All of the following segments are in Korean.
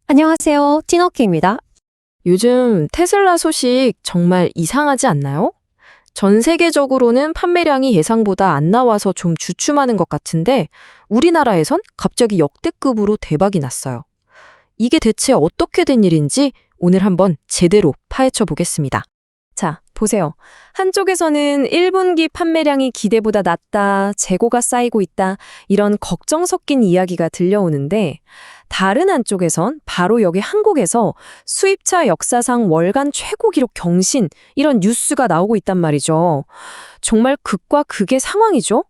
안녕하세요. 티너키입니다. 요즘 테슬라 소식 정말 이상하지 않나요? 전 세계적으로는 판매량이 예상보다 안 나와서 좀 주춤하는 것 같은데 우리나라에선 갑자기 역대급으로 대박이 났어요. 이게 대체 어떻게 된 일인지 오늘 한번 제대로 파헤쳐 보겠습니다. 자, 보세요. 한쪽에서는 1분기 판매량이 기대보다 낮다, 재고가 쌓이고 있다, 이런 걱정 섞인 이야기가 들려오는데, 다른 한쪽에선 바로 여기 한국에서 수입차 역사상 월간 최고 기록 경신, 이런 뉴스가 나오고 있단 말이죠. 정말 극과 극의 상황이죠?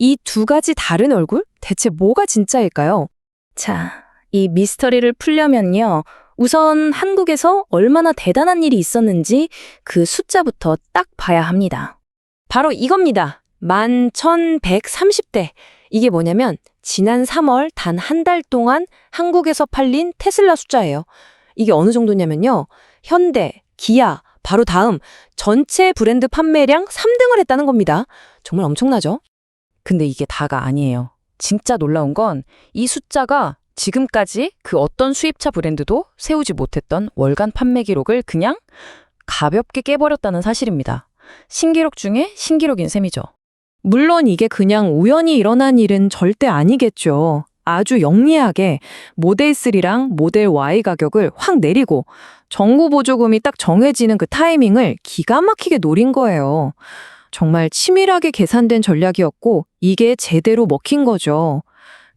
이 두 가지 다른 얼굴? 대체 뭐가 진짜일까요? 자, 이 미스터리를 풀려면요. 우선 한국에서 얼마나 대단한 일이 있었는지 그 숫자부터 딱 봐야 합니다. 바로 이겁니다. 11,130대. 이게 뭐냐면 지난 3월 단 한 달 동안 한국에서 팔린 테슬라 숫자예요. 이게 어느 정도냐면요. 현대, 기아, 바로 다음 전체 브랜드 판매량 3등을 했다는 겁니다. 정말 엄청나죠? 근데 이게 다가 아니에요. 진짜 놀라운 건 이 숫자가 지금까지 그 어떤 수입차 브랜드도 세우지 못했던 월간 판매 기록을 그냥 가볍게 깨버렸다는 사실입니다. 신기록 중에 신기록인 셈이죠. 물론 이게 그냥 우연히 일어난 일은 절대 아니겠죠. 아주 영리하게 모델 3랑 모델 Y 가격을 확 내리고 정부 보조금이 딱 정해지는 그 타이밍을 기가 막히게 노린 거예요. 정말 치밀하게 계산된 전략이었고 이게 제대로 먹힌 거죠.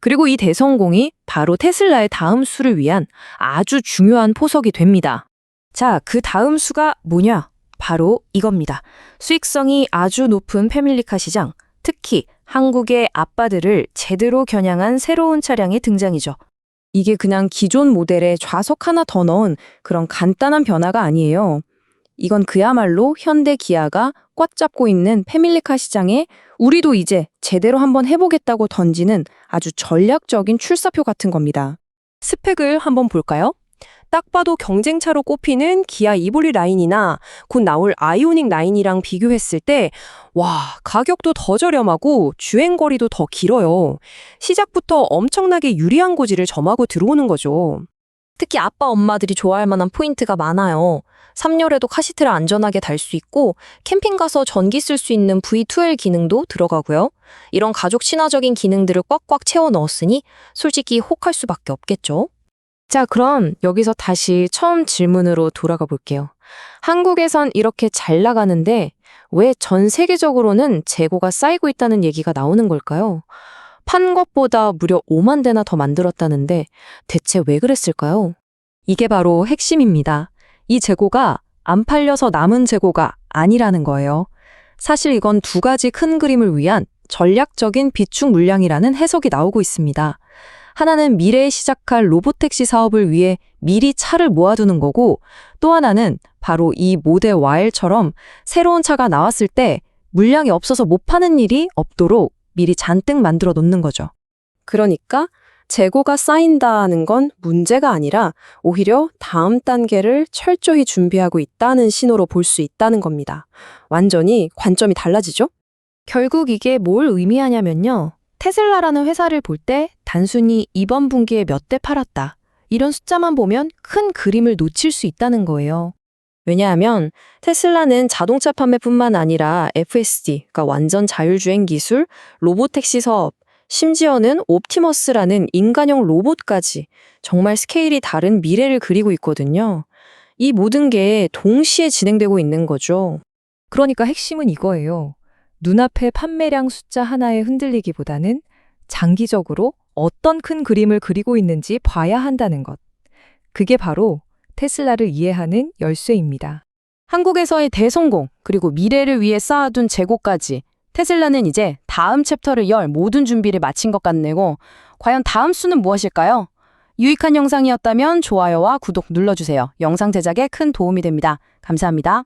그리고 이 대성공이 바로 테슬라의 다음 수를 위한 아주 중요한 포석이 됩니다. 자, 그 다음 수가 뭐냐? 바로 이겁니다. 수익성이 아주 높은 패밀리카 시장, 특히 한국의 아빠들을 제대로 겨냥한 새로운 차량의 등장이죠. 이게 그냥 기존 모델에 좌석 하나 더 넣은 그런 간단한 변화가 아니에요. 이건 그야말로 현대 기아가 꽉 잡고 있는 패밀리카 시장에 우리도 이제 제대로 한번 해보겠다고 던지는 아주 전략적인 출사표 같은 겁니다. 스펙을 한번 볼까요? 딱 봐도 경쟁차로 꼽히는 기아 이볼리 라인이나 곧 나올 아이오닉 라인이랑 비교했을 때 와, 가격도 더 저렴하고 주행거리도 더 길어요. 시작부터 엄청나게 유리한 고지를 점하고 들어오는 거죠. 특히 아빠 엄마들이 좋아할 만한 포인트가 많아요. 3열에도 카시트를 안전하게 달 수 있고 캠핑 가서 전기 쓸 수 있는 V2L 기능도 들어가고요. 이런 가족 친화적인 기능들을 꽉꽉 채워 넣었으니 솔직히 혹할 수밖에 없겠죠. 자, 그럼 여기서 다시 처음 질문으로 돌아가 볼게요. 한국에선 이렇게 잘 나가는데 왜 전 세계적으로는 재고가 쌓이고 있다는 얘기가 나오는 걸까요? 판 것보다 무려 5만 대나 더 만들었다는데 대체 왜 그랬을까요? 이게 바로 핵심입니다. 이 재고가 안 팔려서 남은 재고가 아니라는 거예요. 사실 이건 두 가지 큰 그림을 위한 전략적인 비축 물량이라는 해석이 나오고 있습니다. 하나는 미래에 시작할 로보택시 사업을 위해 미리 차를 모아두는 거고 또 하나는 바로 이 모델 Y처럼 새로운 차가 나왔을 때 물량이 없어서 못 파는 일이 없도록 미리 잔뜩 만들어 놓는 거죠. 그러니까 재고가 쌓인다는 건 문제가 아니라 오히려 다음 단계를 철저히 준비하고 있다는 신호로 볼 수 있다는 겁니다. 완전히 관점이 달라지죠? 결국 이게 뭘 의미하냐면요. 테슬라라는 회사를 볼 때 단순히 이번 분기에 몇 대 팔았다. 이런 숫자만 보면 큰 그림을 놓칠 수 있다는 거예요. 왜냐하면 테슬라는 자동차 판매뿐만 아니라 FSD, 그러니까 완전 자율주행 기술, 로보택시 사업, 심지어는 옵티머스라는 인간형 로봇까지 정말 스케일이 다른 미래를 그리고 있거든요. 이 모든 게 동시에 진행되고 있는 거죠. 그러니까 핵심은 이거예요. 눈앞의 판매량 숫자 하나에 흔들리기보다는 장기적으로 어떤 큰 그림을 그리고 있는지 봐야 한다는 것. 그게 바로 테슬라를 이해하는 열쇠입니다. 한국에서의 대성공, 그리고 미래를 위해 쌓아둔 재고까지 테슬라는 이제 다음 챕터를 열 모든 준비를 마친 것 같네요. 과연 다음 수는 무엇일까요? 유익한 영상이었다면 좋아요와 구독 눌러주세요. 영상 제작에 큰 도움이 됩니다. 감사합니다.